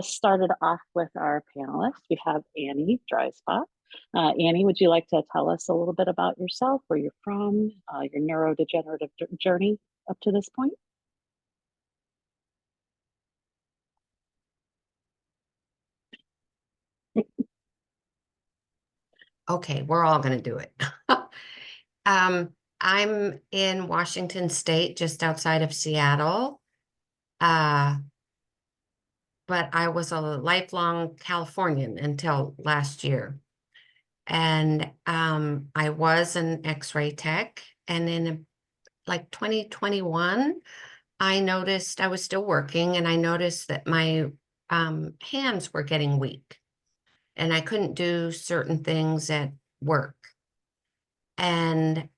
Started off with our panelists. We have Annie Dryspot. Annie, would you like to tell us a little bit about yourself, where you're from, your neurodegenerative journey up to this point? Okay, we're all going to do it. I'm in Washington State, just outside of Seattle. But I was a lifelong Californian until last year. And I was an X-ray tech. And in like 2021, I noticed I was still working and I noticed that my hands were getting weak and I couldn't do certain things at work. And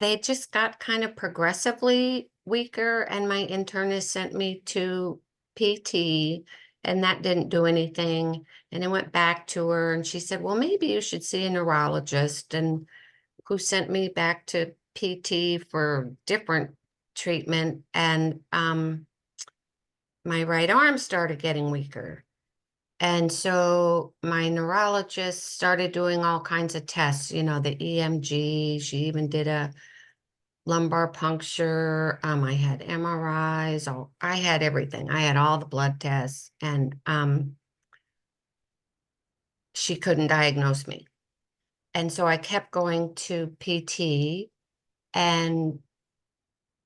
they just got kind of progressively weaker, and my internist sent me to PT, and that didn't do anything. And I went back to her, and she said, well, maybe you should see a neurologist, and who sent me back to PT for different treatment. And my right arm started getting weaker. And so my neurologist started doing all kinds of tests, you know, the EMG. She even did a lumbar puncture. I had MRIs. I had everything. I had all the blood tests, and she couldn't diagnose me. And so I kept going to PT, and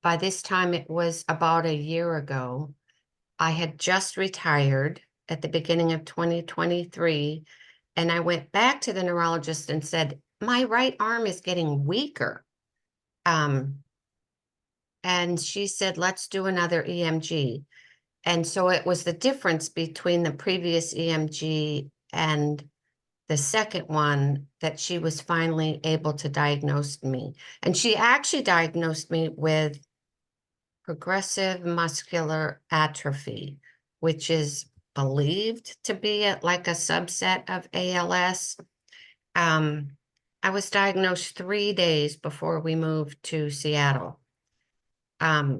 by this time it was about a year ago. I had just retired at the beginning of 2023, and I went back to the neurologist and said, my right arm is getting weaker. And she said, let's do another EMG. And so it was the difference between the previous EMG and the second one that she was finally able to diagnose me. And she actually diagnosed me with progressive muscular atrophy, which is believed to be like a subset of ALS. I was diagnosed 3 days before we moved to Seattle. My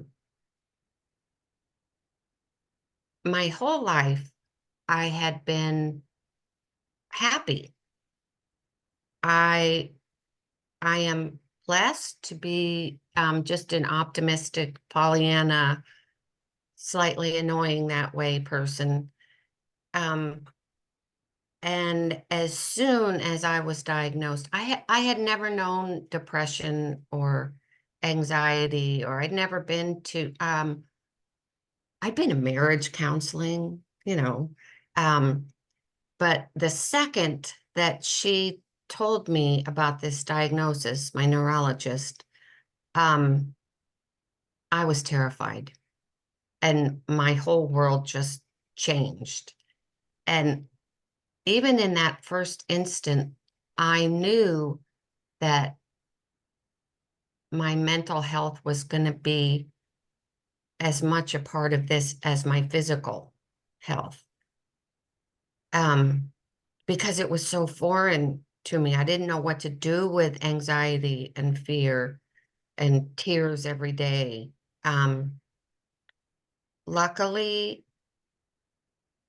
whole life, I had been happy. I am blessed to be just an optimistic, Pollyanna, slightly annoying that way person. And as soon as I was diagnosed, I had never known depression or anxiety, or I'd never been to, I'd been in marriage counseling, you know, but the second that she told me about this diagnosis, my neurologist, I was terrified, and my whole world just changed. And even in that first instant, I knew that my mental health was going to be as much a part of this as my physical health. Because it was so foreign to me. I didn't know what to do with anxiety and fear and tears every day. Luckily,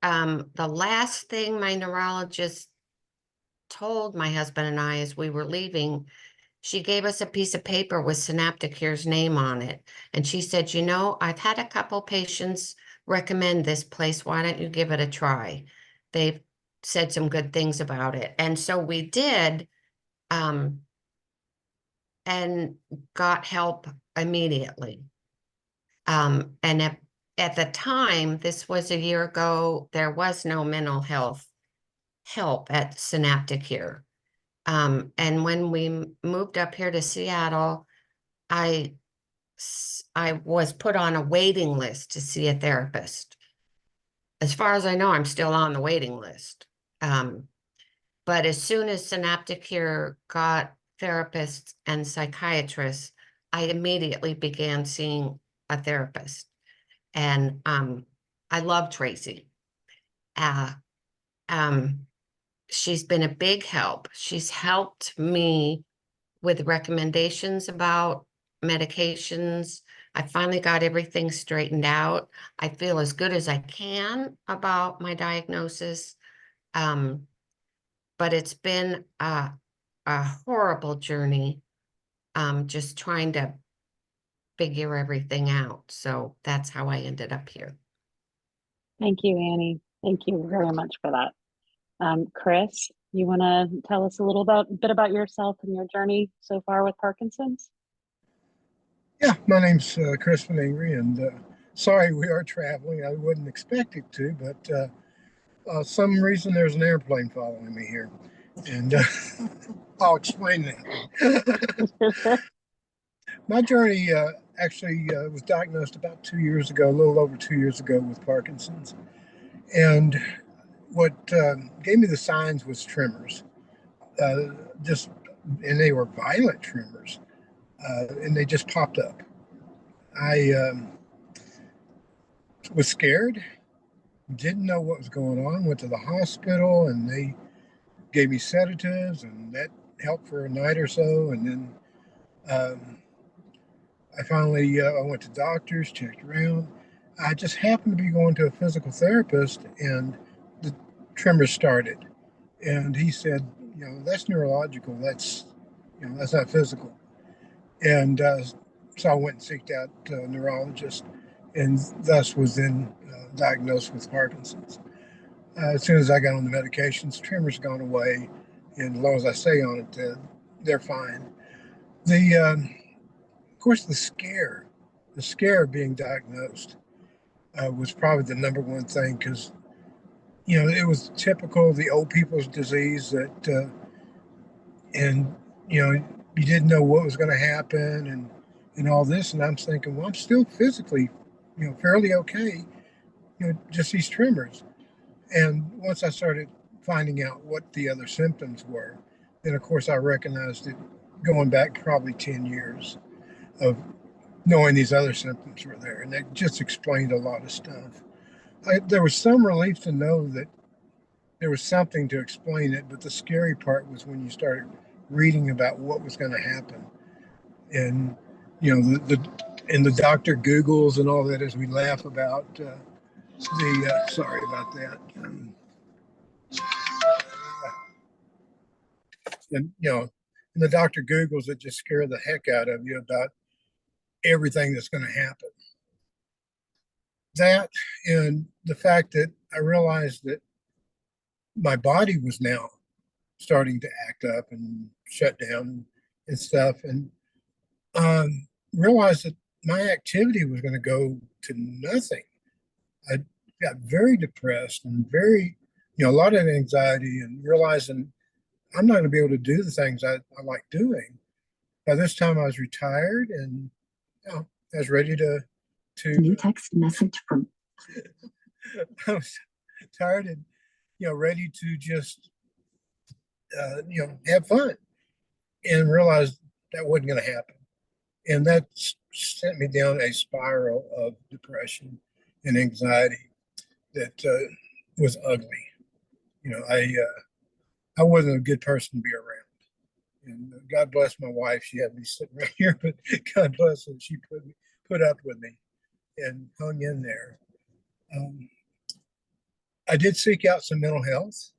the last thing my neurologist told my husband and I as we were leaving, she gave us a piece of paper with Synapticure's name on it. And she said, you know, I've had a couple patients recommend this place. Why don't you give it a try? They've said some good things about it. And so we did, and got help immediately. And at the time, this was a year ago, there was no mental health help at Synapticure. And when we moved up here to Seattle, I was put on a waiting list to see a therapist. As far as I know, I'm still on the waiting list. But as soon as Synapticure got therapists and psychiatrists, I immediately began seeing a therapist. And I love Tracy. She's been a big help. She's helped me with recommendations about medications, I finally got everything straightened out. I feel as good as I can about my diagnosis. Um, but it's been a horrible journey, just trying to figure everything out. So that's how I ended up here. Thank you, Annie. Thank you very much for that. Chris, you want to tell us a little bit about yourself and your journey so far with Parkinson's? Yeah, my name's Chris Van Angry, and sorry we are traveling. I wouldn't expect it to, but some reason there's an airplane following me here, and I'll explain that. My journey actually was diagnosed about 2 years ago, a little over 2 years ago, with Parkinson's, and what gave me the signs was tremors, uh, just, and they were violent tremors, and they just popped up. I was scared, didn't know what was going on, went to the hospital, and they gave me sedatives, and that helped for a night or so. And then um, I went to doctors, checked around. I just happened to be going to a physical therapist, and the tremors started. And he said, that's neurological. That's not physical. And so I went and seeked out a neurologist, and thus was then diagnosed with Parkinson's. As soon as I got on the medications, tremors gone away, and as long as I stay on it, they're fine. Of course, the scare of being diagnosed was probably the number one thing, because it was typical of the old people's disease that, and you didn't know what was going to happen, and all this, and I'm thinking, well, I'm still physically, fairly okay, just these tremors. And once I started finding out what the other symptoms were, then of course I recognized it going back probably 10 years of knowing these other symptoms were there. And that just explained a lot of stuff. There was some relief to know that there was something to explain it, but the scary part was when you started reading about what was going to happen. And, and the doctor Googles and all that, as we laugh about sorry about that. And and the doctor Googles that just scare the heck out of you about everything that's going to happen. That, and the fact that I realized that my body was now starting to act up and shut down and stuff, and realized that my activity was going to go to nothing. I got very depressed and very, a lot of anxiety, and realizing I'm not going to be able to do the things I like doing. By this time, I was retired, and I was ready to new text message from. I was tired and ready to just have fun, and realized that wasn't going to happen, and that sent me down a spiral of depression and anxiety that was ugly. I wasn't a good person to be around. And God bless my wife. She had me sitting right here, but God bless her. She put up with me and hung in there. I did seek out some mental health,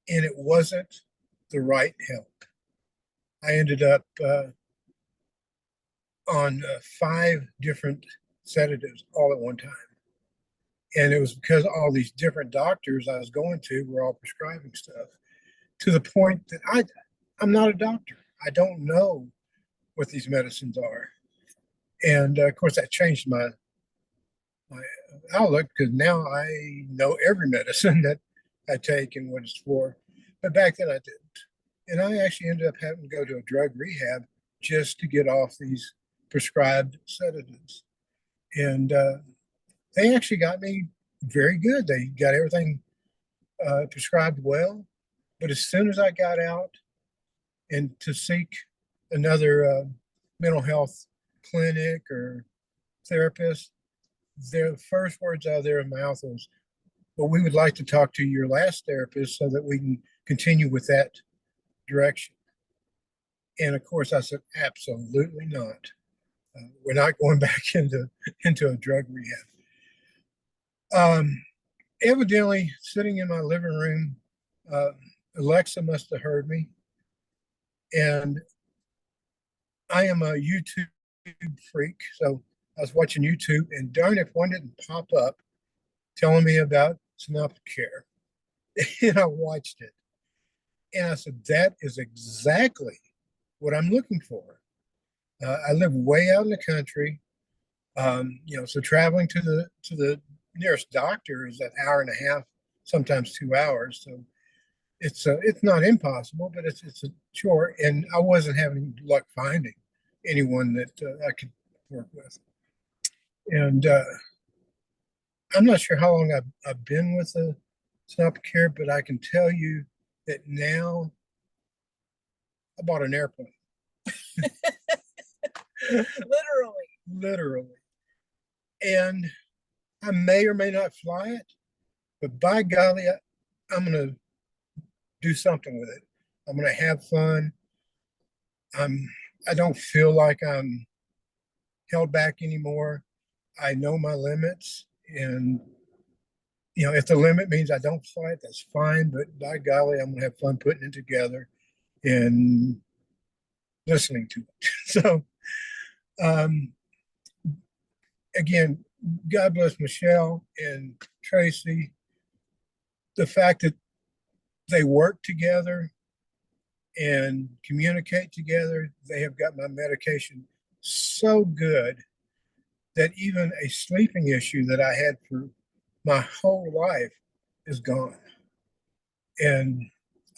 and it wasn't the right help. I ended up on 5 different sedatives all at one time. And it was because all these different doctors I was going to were all prescribing stuff, to the point that I'm not a doctor. I don't know what these medicines are. And of course, that changed my outlook, because now I know every medicine that I take and what it's for. But back then I didn't. And I actually ended up having to go to a drug rehab just to get off these prescribed sedatives. And they actually got me very good. They got everything prescribed well. But as soon as I got out and to seek another mental health clinic or therapist, their first words out of their mouth was, well, we would like to talk to your last therapist so that we can continue with that direction. And of course, I said, absolutely not. We're not going back into a drug rehab. Evidently, sitting in my living room, Alexa must have heard me, and I am a YouTube freak. So I was watching YouTube, and darn if one didn't pop up telling me about Synapticure. And I watched it. And I said, that is exactly what I'm looking for. I live way out in the country. So traveling to the nearest doctor is an hour and a half, sometimes 2 hours. So it's not impossible, but it's a chore. And I wasn't having luck finding anyone that I could work with. And I'm not sure how long I've been with the Synapticure, but I can tell you that now I bought an airplane. Literally. Literally. And I may or may not fly it, but by golly, I'm going to do something with it. I'm going to have fun. I don't feel like I'm held back anymore. I know my limits, and if the limit means I don't fly it, that's fine. But by golly, I'm going to have fun putting it together and listening to it. So, again, God bless Michelle and Tracy. The fact that they work together and communicate together, they have got my medication so good that even a sleeping issue that I had for my whole life is gone. And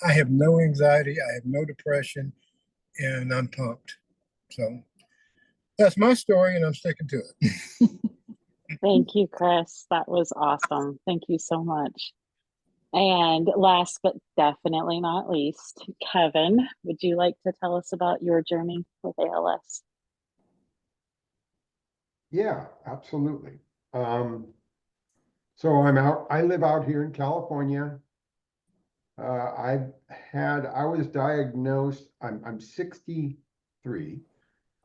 I have no anxiety, I have no depression, and I'm pumped. So that's my story, and I'm sticking to it. Thank you, Chris. That was awesome. Thank you so much. And last but definitely not least, Kevin, would you like to tell us about your journey with ALS? Yeah, absolutely. So I live out here in California. I was diagnosed, I'm 63.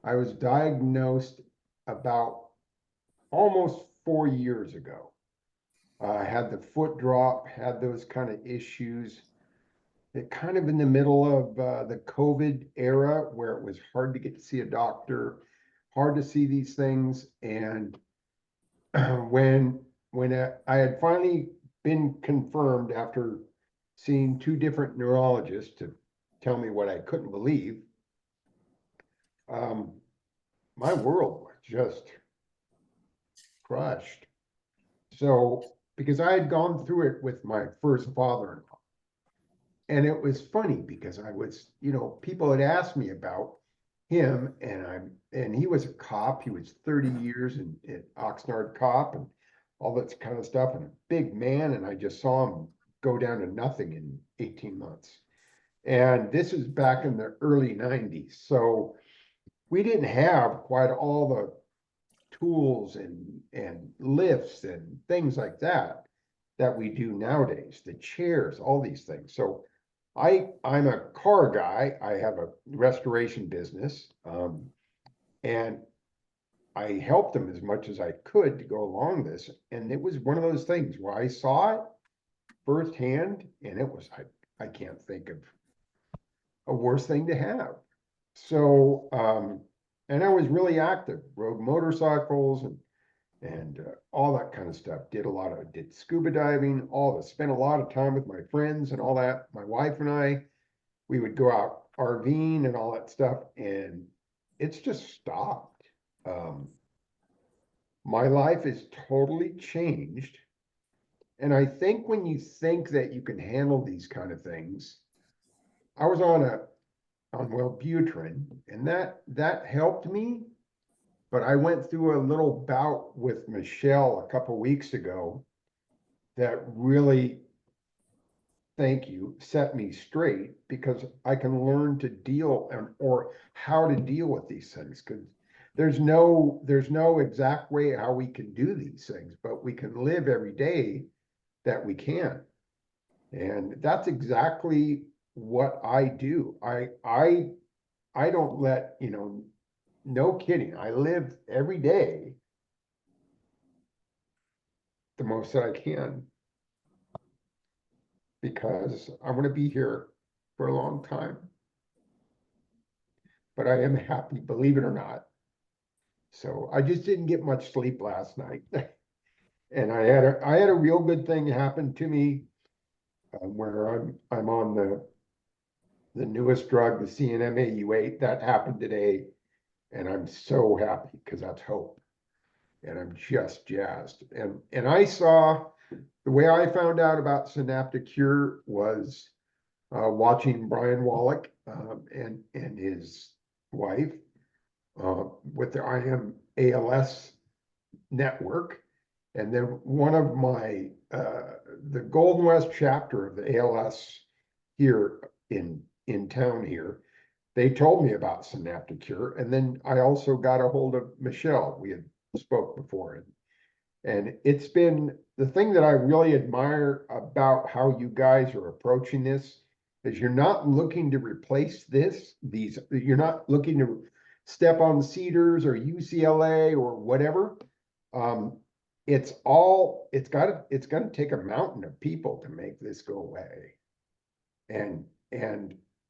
I was diagnosed about almost 4 years ago. I had the foot drop, had those kind of issues. It kind of in the middle of the COVID era where it was hard to get to see a doctor, hard to see these things. And when I had finally been confirmed after seeing two different neurologists to tell me what I couldn't believe, my world was just crushed. So, because I had gone through it with my first father-in-law, and it was funny because I was, people had asked me about him, and he was a cop. He was 30 years in Oxnard cop and all that kind of stuff, and a big man. And I just saw him go down to nothing in 18 months. And this is back in the early 90s. So we didn't have quite all the tools and lifts and things like that we do nowadays, the chairs, all these things. So I'm a car guy. I have a restoration business, and I helped them as much as I could to go along this. And it was one of those things where I saw it firsthand, and it was I can't think of a worse thing to have. So, and I was really active, rode motorcycles and all that kind of stuff. Did scuba diving, spent a lot of time with my friends and all that. My wife and I, we would go out RVing and all that stuff, and it's just stopped. My life is totally changed. And I think when you think that you can handle these kind of things, I was on Wellbutrin, and that helped me. But I went through a little bout with Michelle a couple weeks ago that really, thank you, set me straight, because I can learn to deal or how to deal with these things. Because there's no exact way how we can do these things, but we can live every day that we can. And that's exactly what I do. I don't let, no kidding. I live every day the most that I can because I want to be here for a long time. But I am happy, believe it or not. So I just didn't get much sleep last night. And I had a real good thing happen to me where I'm on the newest drug, the CNMAU8. That happened today, and I'm so happy because that's hope. And I'm just jazzed. And I saw the way I found out about Synapticure was watching Brian Wallach and his wife with the ALS network. And then one of my, the Golden West chapter of the ALS here in town here, they told me about Synapticure. And then I also got a hold of Michelle. We had spoke before. And it's been the thing that I really admire about how you guys are approaching this is you're not looking to replace you're not looking to step on Cedars or UCLA or whatever. It's gonna take a mountain of people to make this go away. And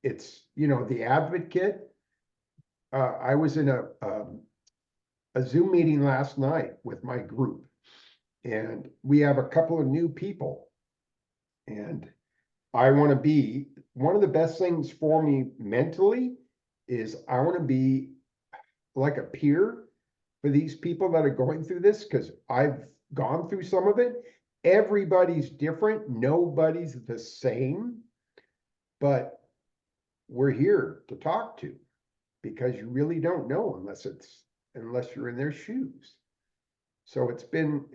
it's, the advocate, I was in a Zoom meeting last night with my group, and we have a couple of new people. And I want to be, one of the best things for me mentally is I want to be like a peer for these people that are going through this, because I've gone through some of it. Everybody's different. Nobody's the same, but we're here to talk to, because you really don't know unless you're in their shoes. So it's been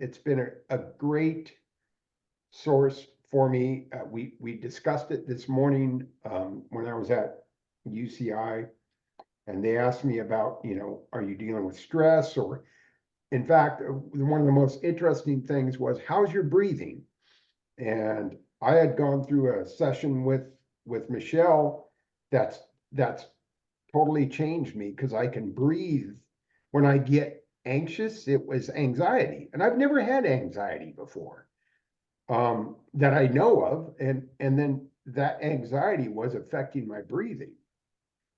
a great source for me. We discussed it this morning when I was at UCI, and they asked me about, are you dealing with stress? Or in fact, one of the most interesting things was, how's your breathing? And I had gone through a session with Michelle that's totally changed me, because I can breathe. When I get anxious, it was anxiety, and I've never had anxiety before that I know of, and then that anxiety was affecting my breathing.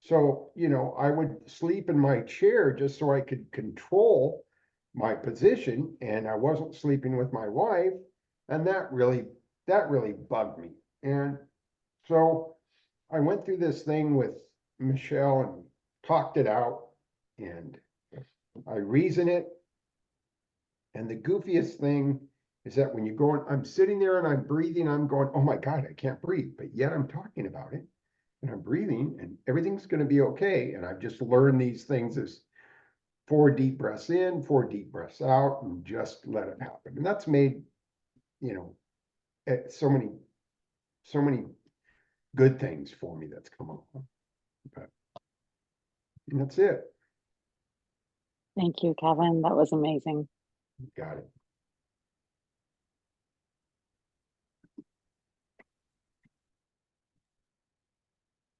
So, I would sleep in my chair just so I could control my position, and I wasn't sleeping with my wife, and that really bugged me. And so I went through this thing with Michelle and talked it out, and I reason it. And the goofiest thing is that when you go and I'm sitting there and I'm breathing, I'm going, oh my God, I can't breathe. But yet I'm talking about it and I'm breathing and everything's going to be okay. And I've just learned these things as 4 deep breaths in, 4 deep breaths out, and just let it happen. And that's made, so many good things for me that's come along. But and that's it. Thank you, Kevin. That was amazing. Got it.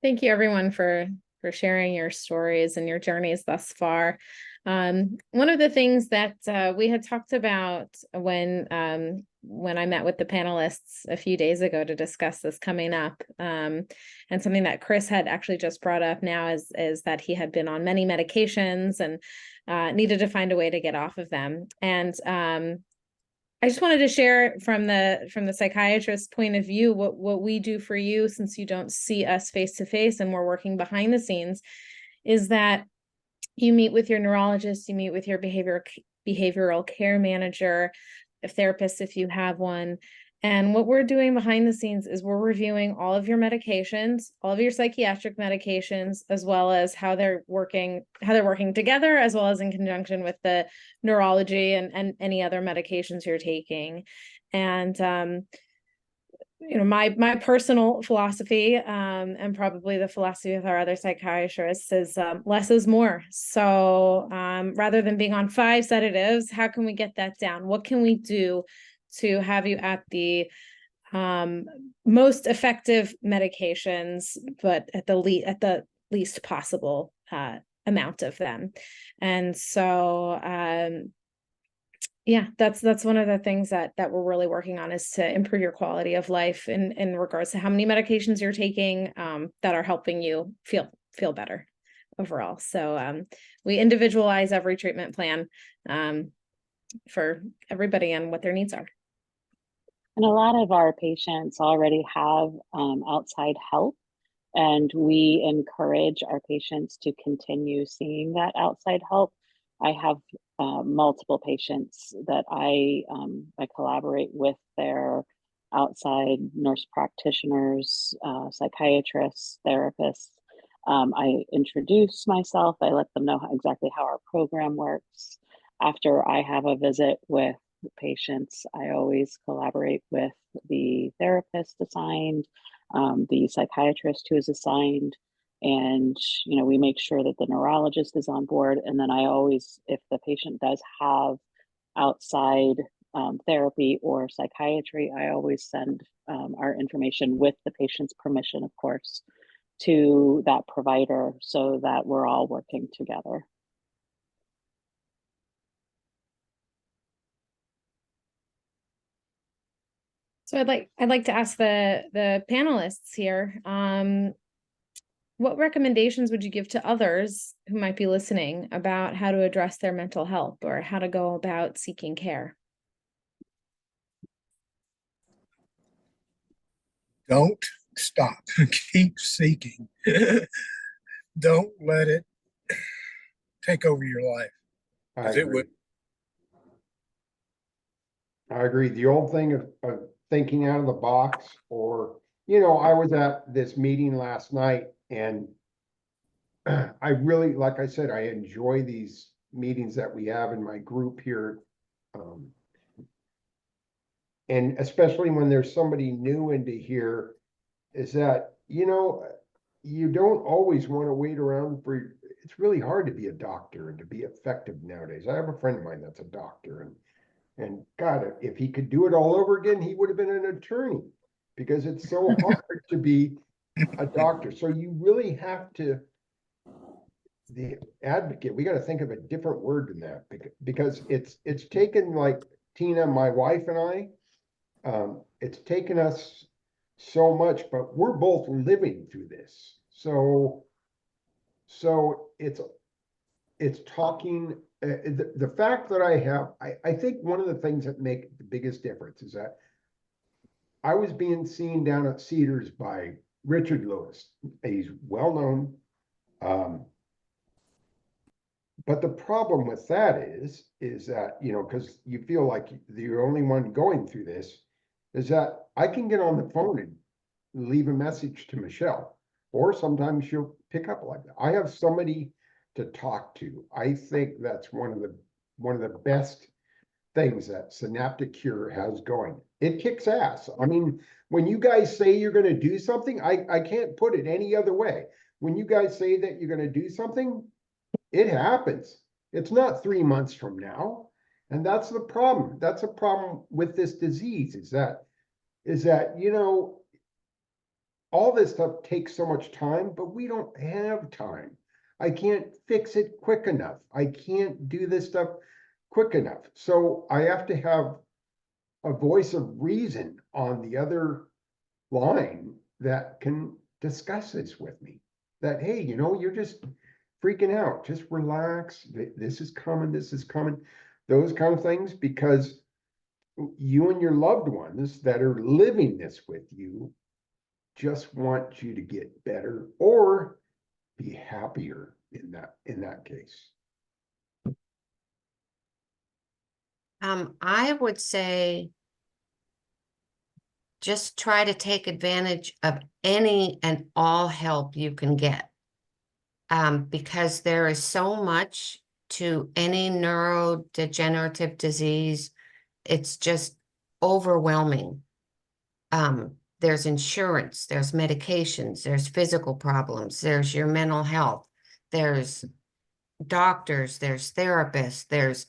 Thank you, everyone, for sharing your stories and your journeys thus far. One of the things that we had talked about when I met with the panelists a few days ago to discuss this coming up, and something that Chris had actually just brought up now is that he had been on many medications and needed to find a way to get off of them. And I just wanted to share from the psychiatrist's point of view what we do for you, since you don't see us face to face and we're working behind the scenes, is that you meet with your neurologist, you meet with your behavioral care manager, a therapist if you have one. And what we're doing behind the scenes is we're reviewing all of your medications, all of your psychiatric medications, as well as how they're working together, as well as in conjunction with the neurology and any other medications you're taking. And my personal philosophy, and probably the philosophy of our other psychiatrists, is less is more. So rather than being on 5 sedatives, how can we get that down? What can we do to have you at the most effective medications, but at the least possible amount of them. And so, yeah, that's one of the things that we're really working on, is to improve your quality of life in regards to how many medications you're taking, that are helping you feel better overall. So we individualize every treatment plan for everybody and what their needs are. And a lot of our patients already have outside help, and we encourage our patients to continue seeing that outside help. I have multiple patients that I collaborate with their outside nurse practitioners, psychiatrists, therapists. I introduce myself. I let them know exactly how our program works. After I have a visit with patients, I always collaborate with the therapist assigned, the psychiatrist who is assigned, and we make sure that the neurologist is on board. And then I always, if the patient does have outside therapy or psychiatry, I always send our information, with the patient's permission, of course, to that provider, so that we're all working together. So I'd like to ask the panelists here, what recommendations would you give to others who might be listening about how to address their mental health, or how to go about seeking care? Don't stop. Keep seeking. Don't let it take over your life, I because it agree. would. I agree. The old thing of thinking out of the box, or, I was at this meeting last night, and I really, like I said, I enjoy these meetings that we have in my group here. And especially when there's somebody new into here, is that, you don't always want to wait around for, it's really hard to be a doctor and to be effective nowadays. I have a friend of mine that's a doctor, and God, if he could do it all over again, he would have been an attorney, because it's so hard to be a doctor. So you really have to, the advocate, we got to think of a different word than that, because it's taken, like Tina, my wife, and I, it's taken us so much, but we're both living through this. So it's talking, the fact that I think one of the things that make the biggest difference is that I was being seen down at Cedars by Richard Lewis. He's well known. But the problem with that is that, because you feel like you're the only one going through this, is that I can get on the phone and leave a message to Michelle, or sometimes she'll pick up like that. I have somebody to talk to. I think that's one of the best things that Synapticure has going. It kicks ass. I mean, when you guys say you're going to do something, I can't put it any other way. When you guys say that you're going to do something, it happens. It's not 3 months from now. And that's the problem. That's a problem with this disease, is that, all this stuff takes so much time, but we don't have time. I can't fix it quick enough. I can't do this stuff quick enough. So I have to have a voice of reason on the other line that can discuss this with me. That, hey, you're just freaking out. Just relax. This is coming. This is coming. Those kind of things, because you and your loved ones that are living this with you just want you to get better or be happier in that case. I would say just try to take advantage of any and all help you can get. Because there is so much to any neurodegenerative disease. It's just overwhelming. There's insurance, there's medications, there's physical problems, there's your mental health, there's doctors, there's therapists,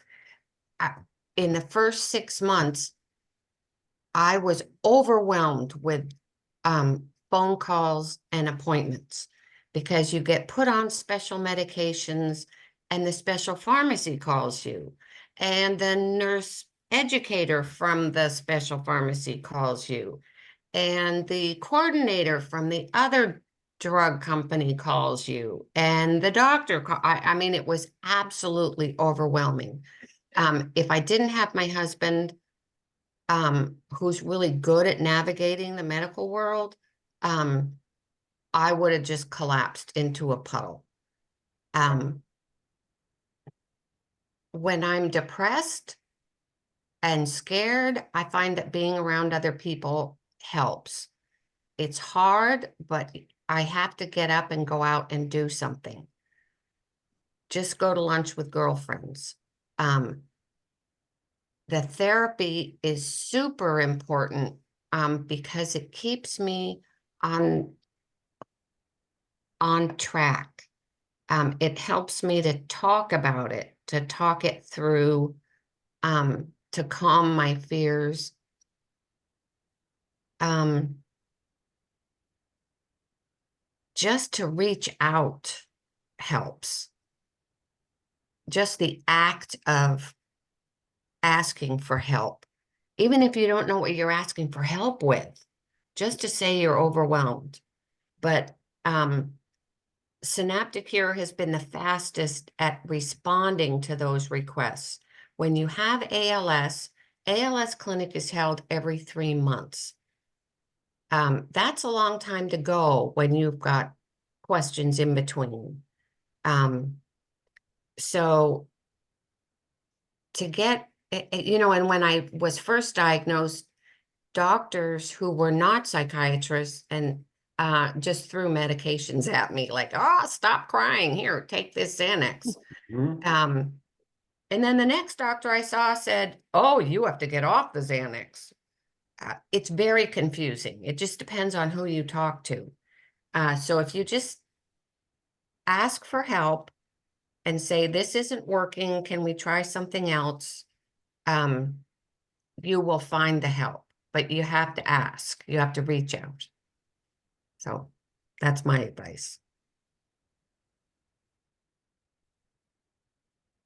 in the first 6 months, I was overwhelmed with phone calls and appointments. because you get put on special medications and the special pharmacy calls you, and the nurse educator from the special pharmacy calls you, and the coordinator from the other drug company calls you, and the doctor I mean, it was absolutely overwhelming. If I didn't have my husband, who's really good at navigating the medical world, I would have just collapsed into a puddle. When I'm depressed and scared, I find that being around other people helps. It's hard, but I have to get up and go out and do something. Just go to lunch with girlfriends. The therapy is super important because it keeps me on track. It helps me to talk about it, to talk it through, to calm my fears. Just to reach out helps. Just the act of asking for help, even if you don't know what you're asking for help with, just to say you're overwhelmed. But Synapticure has been the fastest at responding to those requests. When you have ALS, ALS clinic is held every 3 months. That's a long time to go when you've got questions in between. So to get, you know, and when I was first diagnosed, doctors who were not psychiatrists and just threw medications at me like, oh, stop crying, here, take this Xanax. Mhm. And then the next doctor I saw said, oh, you have to get off the Xanax. It's very confusing. It just depends on who you talk to. So if you just ask for help and say, this isn't working, can we try something else? You will find the help, but you have to ask, you have to reach out. So that's my advice.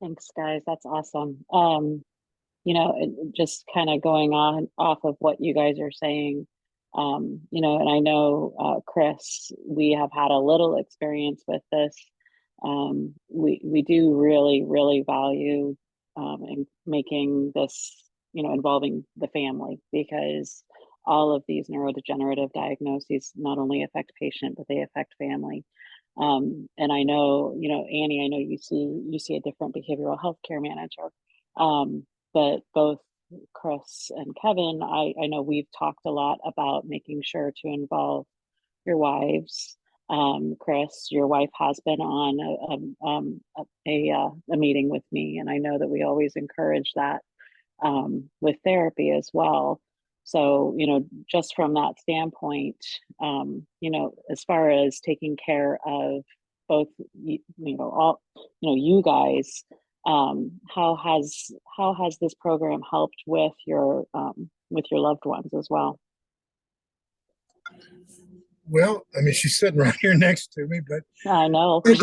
Thanks, guys. That's awesome. You know, just kind of going on off of what you guys are saying, you know, and I know, Chris, we have had a little experience with this. We do really value in making this, you know, involving the family, because all of these neurodegenerative diagnoses not only affect patient, but they affect family. And I know, you know, Annie, I know you see a different behavioral health care manager. But both Chris and Kevin, I know we've talked a lot about making sure to involve your wives. Chris, your wife has been on a meeting with me, and I know that we always encourage that with therapy as well. So, you know, just from that standpoint, you know, as far as taking care of both, you know, all, you know, you guys, how has this program helped with your loved ones as well? Well, I mean, she's sitting right here next to me, but I know. I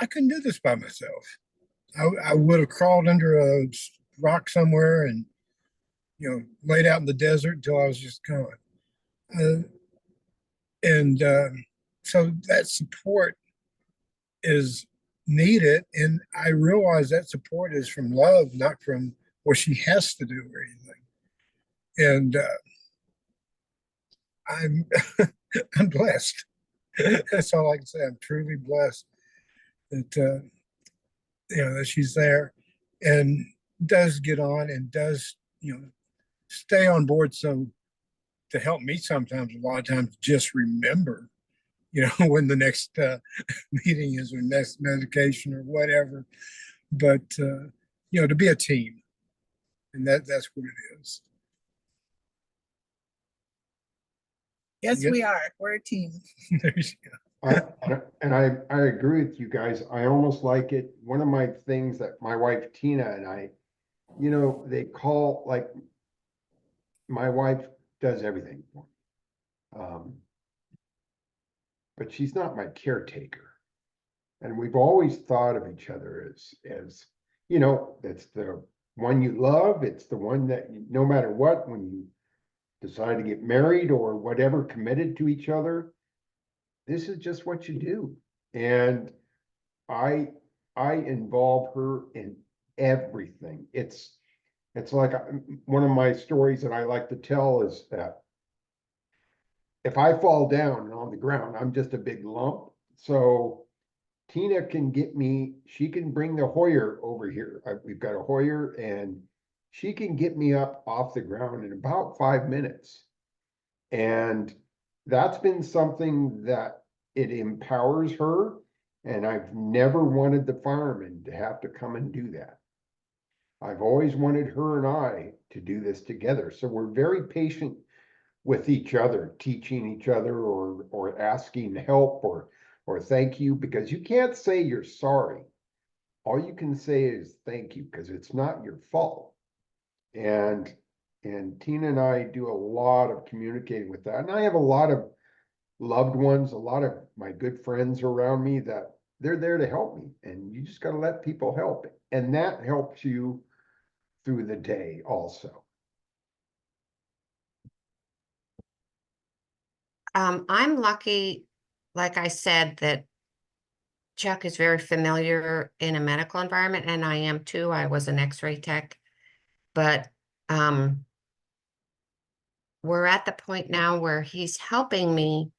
couldn't do this by myself. I would have crawled under a rock somewhere and, you know, laid out in the desert until I was just gone. And so that support is needed. And I realize that support is from love, not from what she has to do or anything. And I'm I'm blessed. That's all I can say. I'm truly blessed that you know, that she's there and does get on and does, you know, stay on board. So to help me sometimes, a lot of times, just remember, you know, when the next meeting is or next medication or whatever. But you know, to be a team, and that's what it is. Yes, Yep. we are. We're a team. There you go. I agree with you guys. I almost like it. One of my things that my wife Tina and I, you know, they call, like, my wife does everything for me. but she's not my caretaker. And we've always thought of each other as, you know, that's the one you love. It's the one that no matter what, when you decide to get married or whatever, committed to each other, this is just what you do. And I involve her in everything. It's like one of my stories that I like to tell is that if I fall down on the ground, I'm just a big lump. So Tina can get me, she can bring the Hoyer over here. We've got a Hoyer and she can get me up off the ground in about 5 minutes. And that's been something that it empowers her. And I've never wanted the firemen to have to come and do that. I've always wanted her and I to do this together. So we're very patient with each other, teaching each other or asking help or thank you, because you can't say you're sorry. All you can say is thank you, because it's not your fault. And Tina and I do a lot of communicating with that. And I have a lot of loved ones, a lot of my good friends around me that they're there to help me. And you just got to let people help. And that helps you through the day also. I'm lucky, like I said, that Chuck is very familiar in a medical environment, and I am too. I was an X-ray tech, but we're at the point now where he's helping me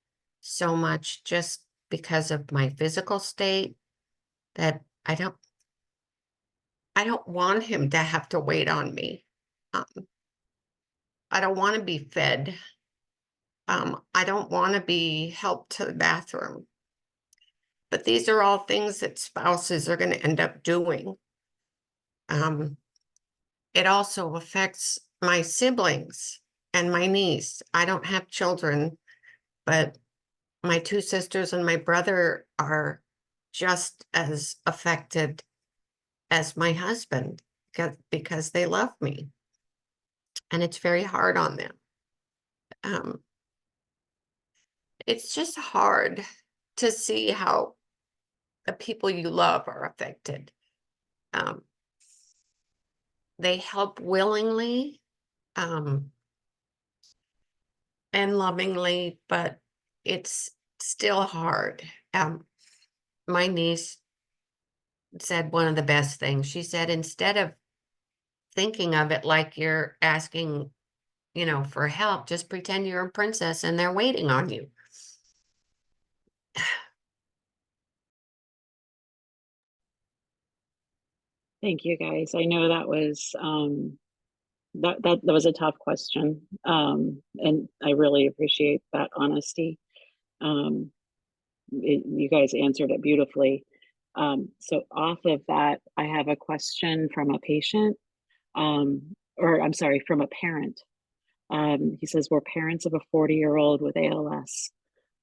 so much just because of my physical state that I don't want him to have to wait on me. I don't want to be fed. I don't want to be helped to the bathroom. But these are all things that spouses are going to end up doing. It also affects my siblings and my niece. I don't have children, but my two sisters and my brother are just as affected as my husband because they love me. And it's very hard on them. It's just hard to see how the people you love are affected. They help willingly and lovingly, but it's still hard. My niece said one of the best things. She said, instead of thinking of it like you're asking, for help, just pretend you're a princess and they're waiting on you. Thank you, guys. I know that was that was a tough question, and I really appreciate that honesty. You guys answered it beautifully. So off of that, I have a question from a patient, or I'm sorry, from a parent. He says, we're parents of a 40-year-old with ALS,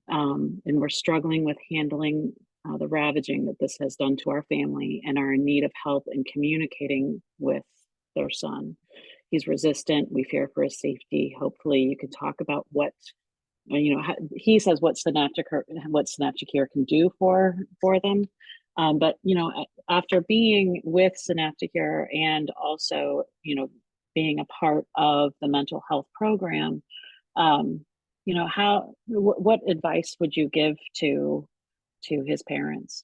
and we're struggling with handling the ravaging that this has done to our family and are in need of help in communicating with their son. He's resistant. We fear for his safety. Hopefully you could talk about what, he says what Synapticure can do for them. But, after being with Synapticure and also, being a part of the mental health program, what advice would you give to his parents?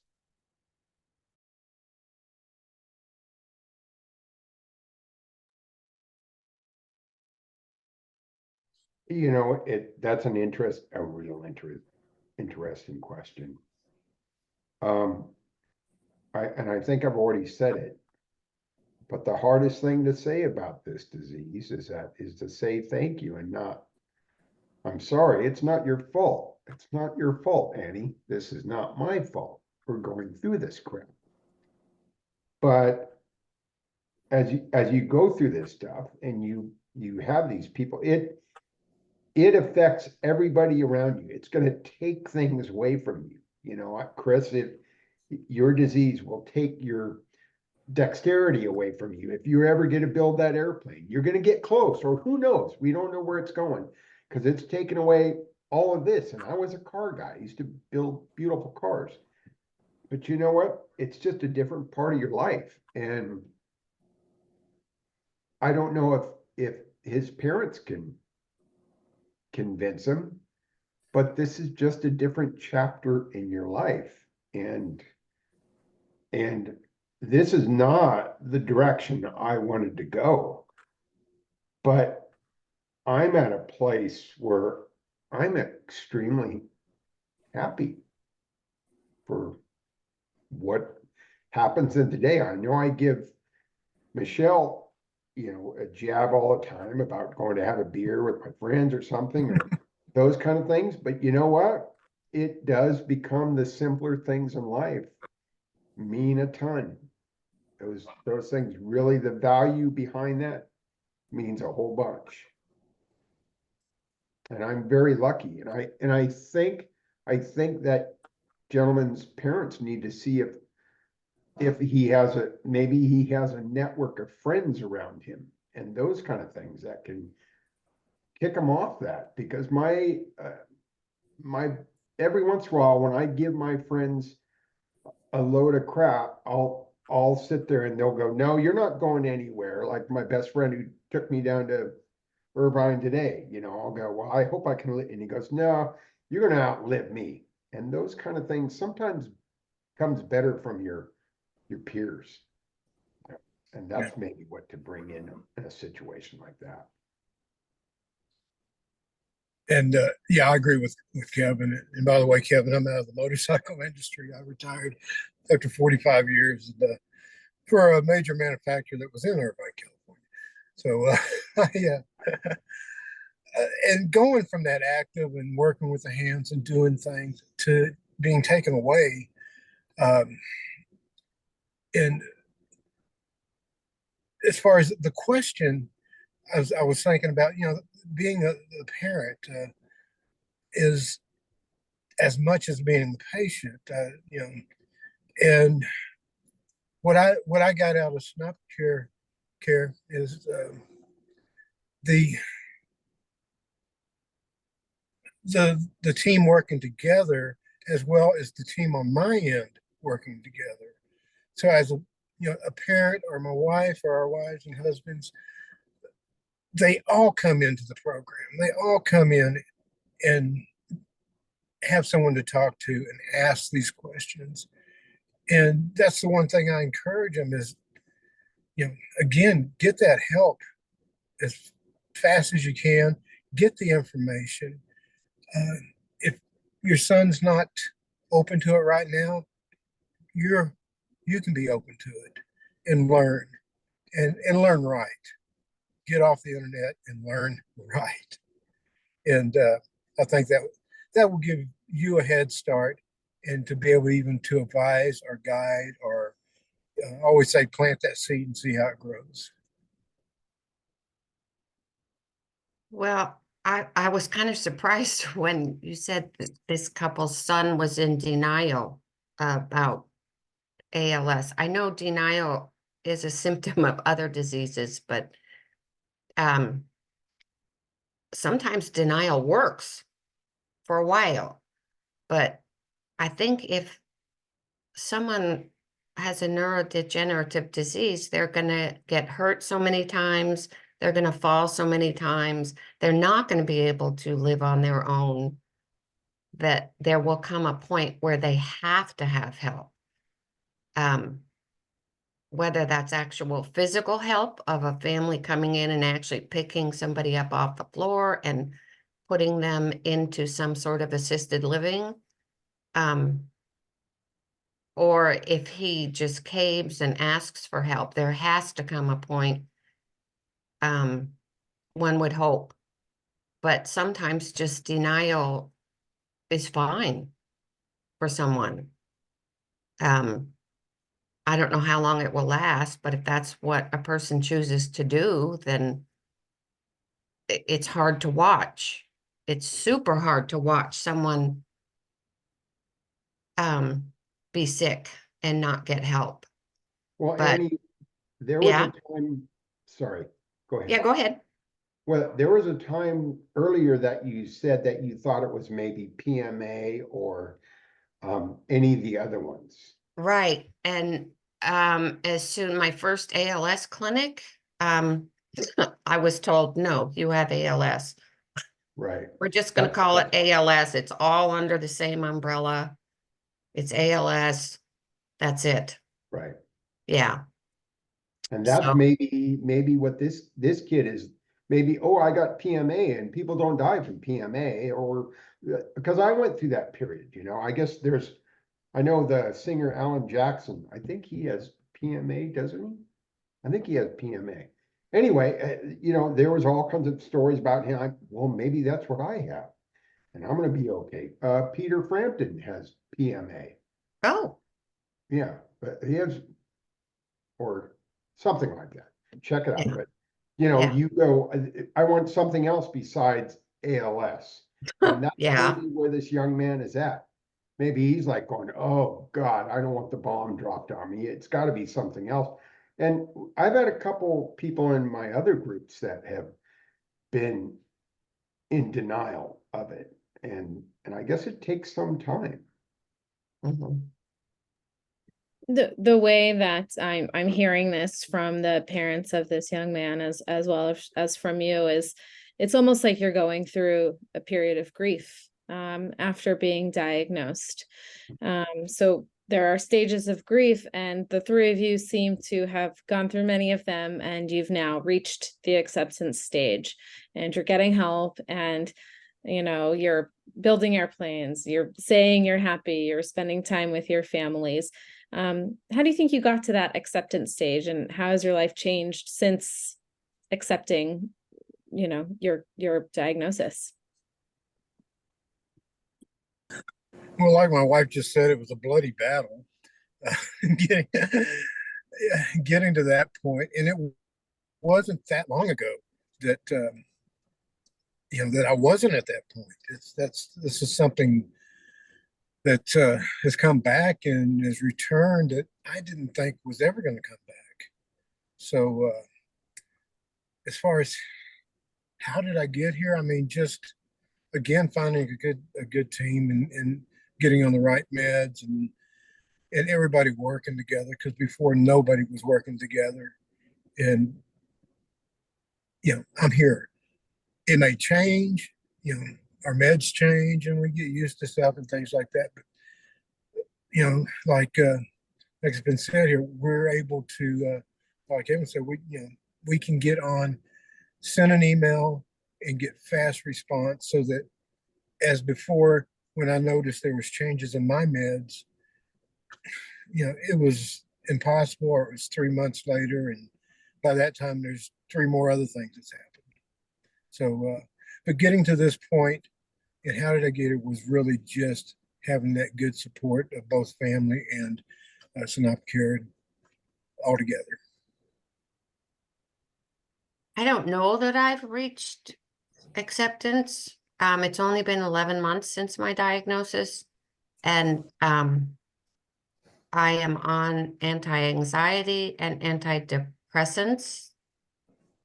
That's a real interesting question. I think I've already said it, but the hardest thing to say about this disease is to say thank you and not, I'm sorry, it's not your fault. It's not your fault, Annie. This is not my fault for going through this crap. But as you go through this stuff and you have these people, it affects everybody around you. It's going to take things away from you. Chris, your disease will take your dexterity away from you. If you ever get to build that airplane, you're going to get close, or who knows? We don't know where it's going because it's taken away all of this, and I was a car guy. I used to build beautiful cars. But you know what? It's just a different part of your life. And I don't know if his parents can convince him, but this is just a different chapter in your life. And this is not the direction I wanted to go. But I'm at a place where I'm extremely happy for what happens in the day. I know I give Michelle, a jab all the time about going to have a beer with my friends or something, or those kind of things. But you know what? It does become the simpler things in life mean a ton. Those things really, the value behind that means a whole bunch. And I'm very lucky. And I think that gentleman's parents need to see if he has maybe he has a network of friends around him and those kind of things that can kick him off that. Because my every once in a while, when I give my friends a load of crap, I'll sit there and they'll go, no, you're not going anywhere. Like my best friend who took me down to Irvine today, I'll go, well, I hope I can live. And he goes, no, you're going to outlive me. And those kind of things sometimes comes better from your peers. And that's maybe what to bring in a situation like that. And yeah, I agree with Kevin. And by the way, Kevin, I'm out of the motorcycle industry. I retired after 45 years for a major manufacturer that was in Irvine, California. So yeah. And going from that active and working with the hands and doing things to being taken away, and as far as the question, I was thinking about, being a parent is as much as being the patient, and what I got out of Synapticure care is the the team working together as well as the team on my end working together. So as a parent or my wife or our wives and husbands, they all come into the program. They all come in and have someone to talk to and ask these questions. And that's the one thing I encourage them is, again, get that help as fast as you can, get the information. If your son's not open to it right now, you can be open to it and learn and learn right. Get off the internet and learn right. And I think that will give you a head start and to be able even to advise or guide or always say plant that seed and see how it grows. Well, I was kind of surprised when you said that this couple's son was in denial about ALS. I know denial is a symptom of other diseases, but sometimes denial works for a while. But I think if someone has a neurodegenerative disease, they're going to get hurt so many times, they're going to fall so many times, they're not going to be able to live on their own, that there will come a point where they have to have help. Whether that's actual physical help of a family coming in and actually picking somebody up off the floor and putting them into some sort of assisted living, or if he just caves and asks for help, there has to come a point, one would hope. But sometimes just denial is fine for someone. I don't know how long it will last, but if that's what a person chooses to do, then it's hard to watch. It's super hard to watch someone be sick and not get help. Well, But Annie, there was yeah, a time, sorry, go ahead. yeah, go ahead. Well, there was a time earlier that you said that you thought it was maybe PMA or any of the other ones. Right. And as soon my first ALS clinic, I was told, no, you have ALS. Right. We're just going to call it ALS. It's all under the same umbrella. It's ALS. That's it. Right. Yeah. And that's So, maybe what this kid is, maybe, oh, I got PMA, and people don't die from PMA, or because I went through that period, I guess I know the singer Alan Jackson, I think he has PMA, doesn't he? I think he has PMA. Anyway, there was all kinds of stories about him. Well, maybe that's what I have, and I'm going to be okay. Peter Frampton has PMA. oh, Yeah, but he has, or something like that. Check it out. yeah. But Yeah. you go, I want something else besides ALS. And that's Yeah. maybe where this young man is at. Maybe he's like going, oh God, I don't want the bomb dropped on me. It's got to be something else. And I've had a couple people in my other groups that have been in denial of it. And I guess it takes some time. Mhm. The way that I'm hearing this from the parents of this young man as well as from you is it's almost like you're going through a period of grief after being diagnosed. So there are stages of grief, and the three of you seem to have gone through many of them, and you've now reached the acceptance stage, and you're getting help, and you're building airplanes, you're saying you're happy, you're spending time with your families. How do you think you got to that acceptance stage, and how has your life changed since accepting, your diagnosis? Well, like my wife just said, it was a bloody battle getting, getting to that point, and it wasn't that long ago that that I wasn't at that point. This is something that has come back and has returned that I didn't think was ever going to come back. So, as far as how did I get here, I mean, just again finding a good team and getting on the right meds and everybody working together, because before nobody was working together. And I'm here. It may change, our meds change and we get used to stuff and things like that. But like it's been said here, we're able to, like Evan said, we can get on, send an email, and get fast response, so that as before, when I noticed there was changes in my meds, it was impossible, or it was 3 months later, and by that time there's three more other things that's happened. So, but getting to this point, and how did I get it, was really just having that good support of both family and Synapticure all together. I don't know that I've reached acceptance. It's only been 11 months since my diagnosis, and I am on anti-anxiety and antidepressants.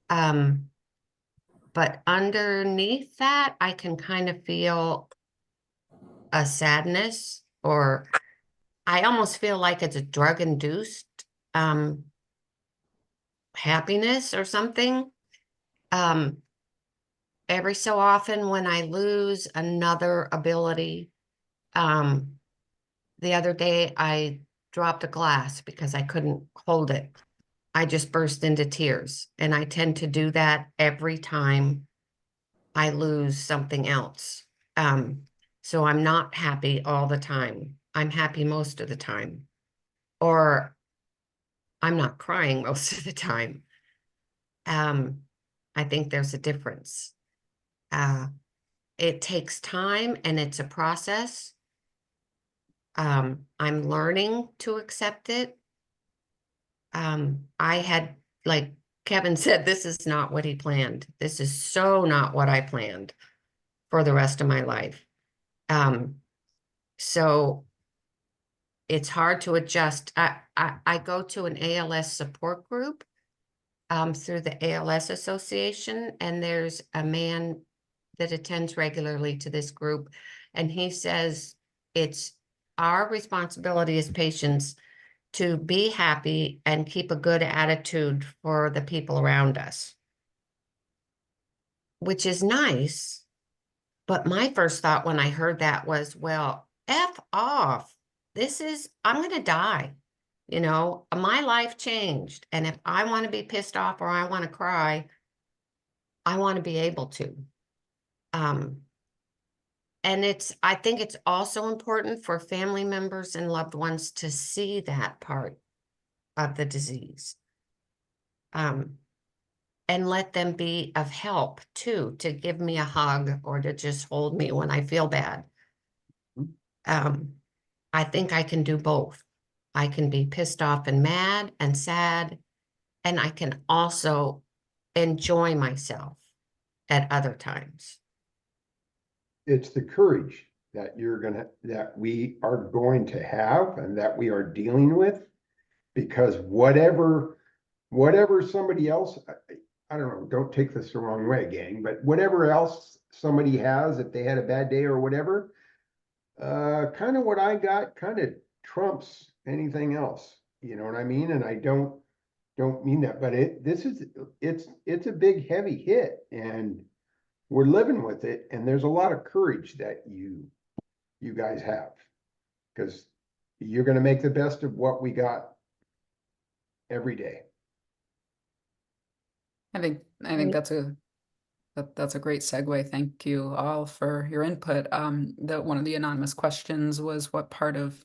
But underneath that, I can kind of feel a sadness, or I almost feel like it's a drug-induced happiness or something. Every so often when I lose another ability, the other day I dropped a glass because I couldn't hold it. I just burst into tears, and I tend to do that every time I lose something else. So I'm not happy all the time. I'm happy most of the time, or I'm not crying most of the time. I think there's a difference. It takes time and it's a process. I'm learning to accept it. I had, like Kevin said, this is not what he planned. This is so not what I planned for the rest of my life. So it's hard to adjust. I go to an ALS support group, through the ALS Association, and there's a man that attends regularly to this group, and he says it's our responsibility as patients to be happy and keep a good attitude for the people around us, which is nice. But my first thought when I heard that was, well, F off. I'm going to die. You know, my life changed. And if I want to be pissed off or I want to cry, I want to be able to. And I think it's also important for family members and loved ones to see that part of the disease. And let them be of help too, to give me a hug or to just hold me when I feel bad. I think I can do both. I can be pissed off and mad and sad, and I can also enjoy myself at other times. It's the courage that we are going to have and that we are dealing with, because whatever somebody else, I don't know, don't take this the wrong way, gang, but whatever else somebody has, if they had a bad day or whatever, kind of what I got kind of trumps anything else. You know what I mean? And I don't mean that, but it's a big heavy hit, and we're living with it. And there's a lot of courage that you guys have, because you're going to make the best of what we got every day. I think that's a great segue. Thank you all for your input. One of the anonymous questions was, what part of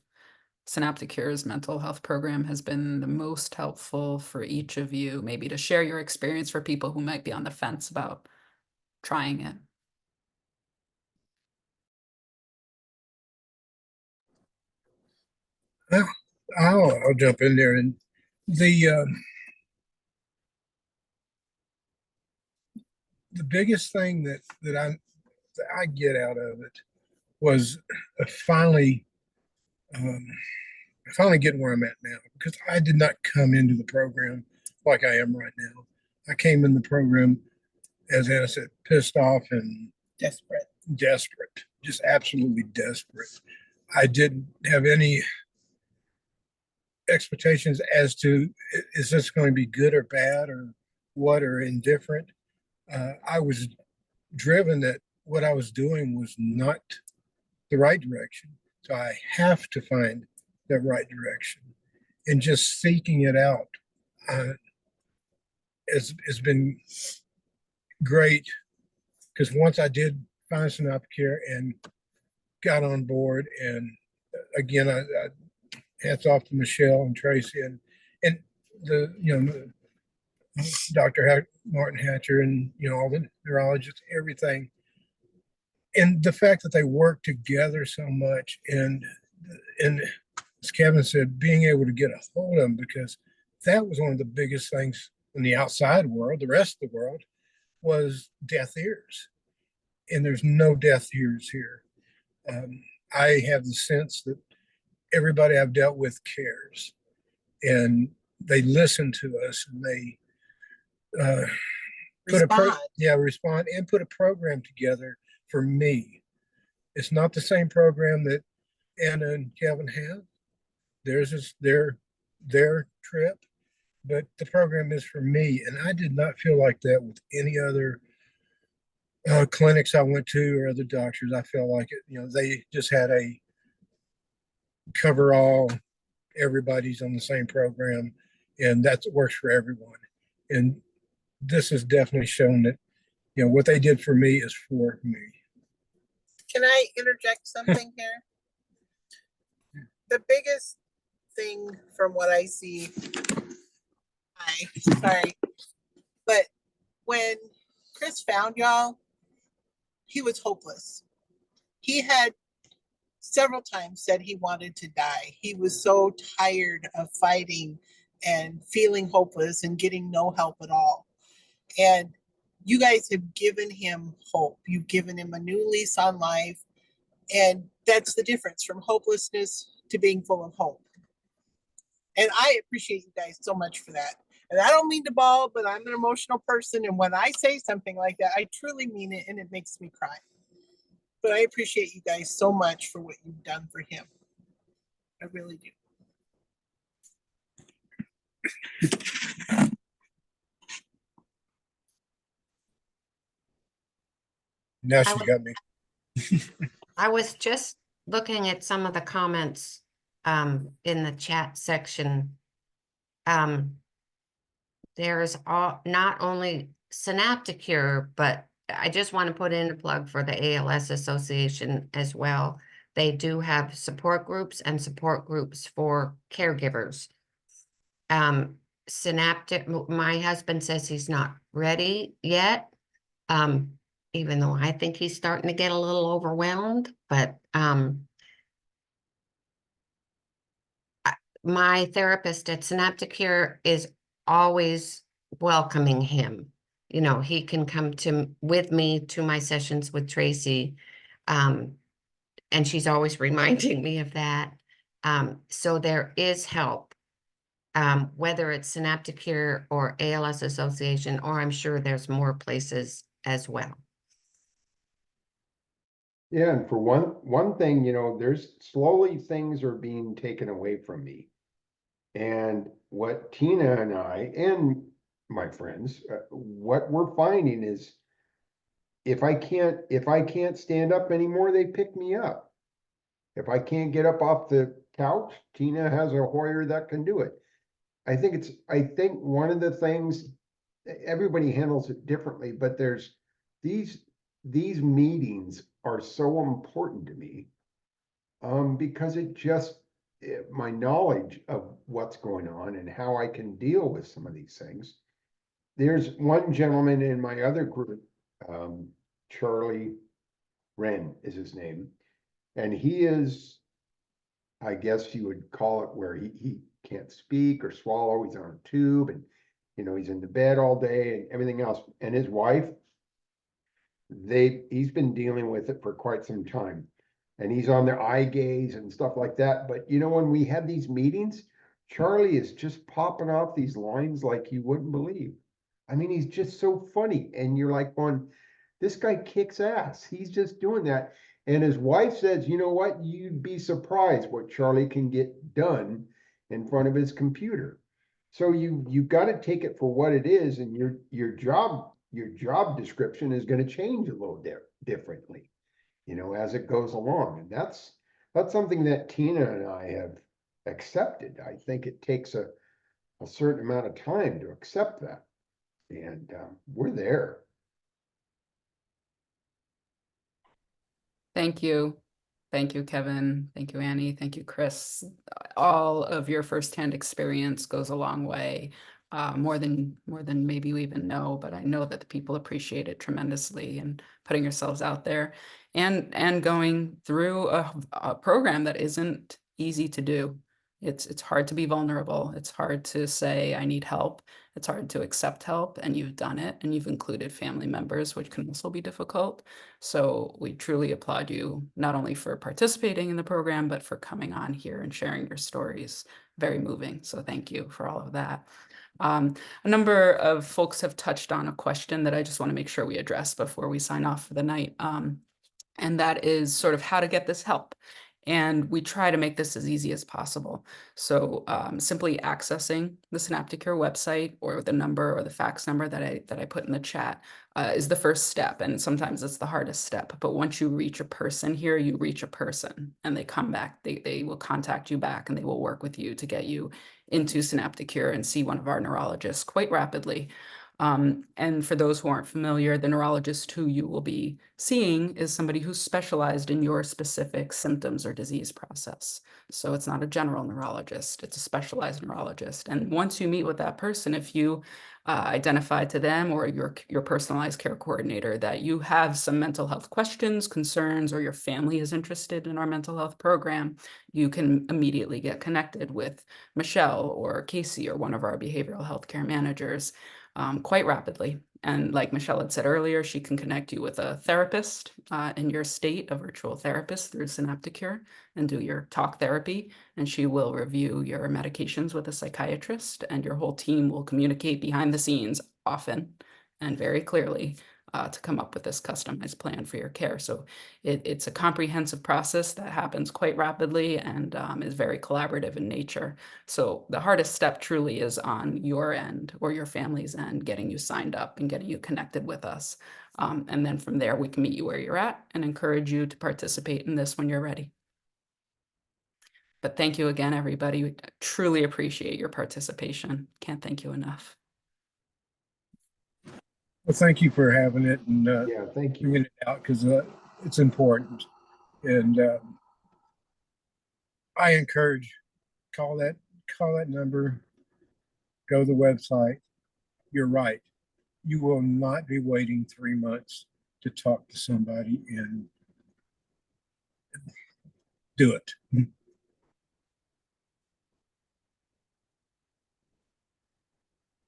Synapticure's mental health program has been the most helpful for each of you? Maybe to share your experience for people who might be on the fence about trying it. I'll jump in there. And the biggest thing that I get out of it was finally getting where I'm at now, because I did not come into the program like I am right now. I came in the program, as Anna said, pissed off and Desperate. Just absolutely desperate. I didn't have any expectations as to, is this going to be good or bad or what, or indifferent. I was driven that what I was doing was not the right direction. So I have to find the right direction, and just seeking it out has been great, because once I did find Synapticure and got on board, and again, I hats off to Michelle and Tracy and the Dr. Martin Hatcher and all the neurologists, everything, and the fact that they work together so much, and as Kevin said, being able to get a hold of them, because that was one of the biggest things in the outside world, the rest of the world, was deaf ears, and there's no deaf ears here. I have the sense that everybody I've dealt with cares, and they listen to us, and they respond and put a program together for me. It's not the same program that Anna and Kevin have. Theirs is their trip, but the program is for me, and I did not feel like that with any other clinics I went to or other doctors. I felt like it. They just had a cover all. Everybody's on the same program, and that works for everyone. And this has definitely shown that what they did for me is for me. Can I interject something here? The biggest thing from what I see, sorry, but when Chris found y'all, he was hopeless. He had several times said he wanted to die. He was so tired of fighting and feeling hopeless and getting no help at all. And you guys have given him hope. You've given him a new lease on life. And that's the difference from hopelessness to being full of hope. And I appreciate you guys so much for that. And I don't mean to bawl, but I'm an emotional person. And when I say something like that, I truly mean it, and it makes me cry. But I appreciate you guys so much for what you've done for him. I really do. Now I she was, got me. I was just looking at some of the comments in the chat section. There's not only Synapticure, but I just want to put in a plug for the ALS Association as well. They do have support groups and support groups for caregivers. My husband says he's not ready yet, even though I think he's starting to get a little overwhelmed, but my therapist at Synapticure is always welcoming him. You know, he can come with me to my sessions with Tracy. And she's always reminding me of that. So there is help, whether it's Synapticure or ALS Association, or I'm sure there's more places as well. Yeah, and for one thing, you know, there's slowly things are being taken away from me. And what Tina and I and my friends, what we're finding is if I can't stand up anymore, they pick me up. If I can't get up off the couch, Tina has a Hoyer that can do it. I think one of the things, everybody handles it differently, but there's these meetings are so important to me. Because my knowledge of what's going on and how I can deal with some of these things. There's one gentleman in my other group, Charlie Wren is his name, and he is, I guess you would call it where he can't speak or swallow, he's on a tube, and you know, he's in the bed all day and everything else. And his wife, he's been dealing with it for quite some time. And he's on their eye gaze and stuff like that. But you know, when we had these meetings, Charlie is just popping off these lines like you wouldn't believe. I mean, he's just so funny. And you're like going, this guy kicks ass. He's just doing that. And his wife says, you know what? You'd be surprised what Charlie can get done in front of his computer. So you've got to take it for what it is, and your job description is going to change a little differently, you know, as it goes along. And that's something that Tina and I have accepted. I think it takes a certain amount of time to accept that. And we're there. Thank you. Thank you, Kevin. Thank you, Annie. Thank you, Chris. All of your firsthand experience goes a long way, more than maybe we even know, but I know that the people appreciate it tremendously, and putting yourselves out there and going through a program that isn't easy to do. It's hard to be vulnerable. It's hard to say, I need help. It's hard to accept help, and you've done it, and you've included family members, which can also be difficult. So we truly applaud you, not only for participating in the program, but for coming on here and sharing your stories. Very moving. So thank you for all of that. A number of folks have touched on a question that I just want to make sure we address before we sign off for the night. And that is sort of how to get this help. And we try to make this as easy as possible. So simply accessing the Synapticure website, or the number or the fax number that I put in the chat is the first step. And sometimes it's the hardest step. But once you reach a person here, you reach a person, and they come back. They will contact you back, and they will work with you to get you into Synapticure and see one of our neurologists quite rapidly. And for those who aren't familiar, the neurologist who you will be seeing is somebody who's specialized in your specific symptoms or disease process. So it's not a general neurologist, it's a specialized neurologist. And once you meet with that person, if you identify to them or your personalized care coordinator that you have some mental health questions, concerns, or your family is interested in our mental health program, you can immediately get connected with Michelle or Casey or one of our behavioral health care managers quite rapidly. And like Michelle had said earlier, she can connect you with a therapist in your state, a virtual therapist through Synapticure, and do your talk therapy. And she will review your medications with a psychiatrist, and your whole team will communicate behind the scenes often and very clearly to come up with this customized plan for your care. So it's a comprehensive process that happens quite rapidly and is very collaborative in nature. So the hardest step truly is on your end or your family's end, getting you signed up and getting you connected with us. And then from there, we can meet you where you're at and encourage you to participate in this when you're ready. But thank you again, everybody. We truly appreciate your participation. Can't thank you enough. Well, thank you for having it and Yeah, thank you. bringing it out because it's important. And I encourage call that number, go to the website. You're right. You will not be waiting 3 months to talk to somebody, and do it.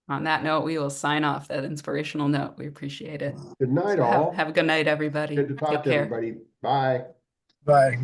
On that note, we will sign off that inspirational note. We appreciate it. Good night, So all. have a good night, everybody. Good to talk Take to care. everybody. Bye. Bye.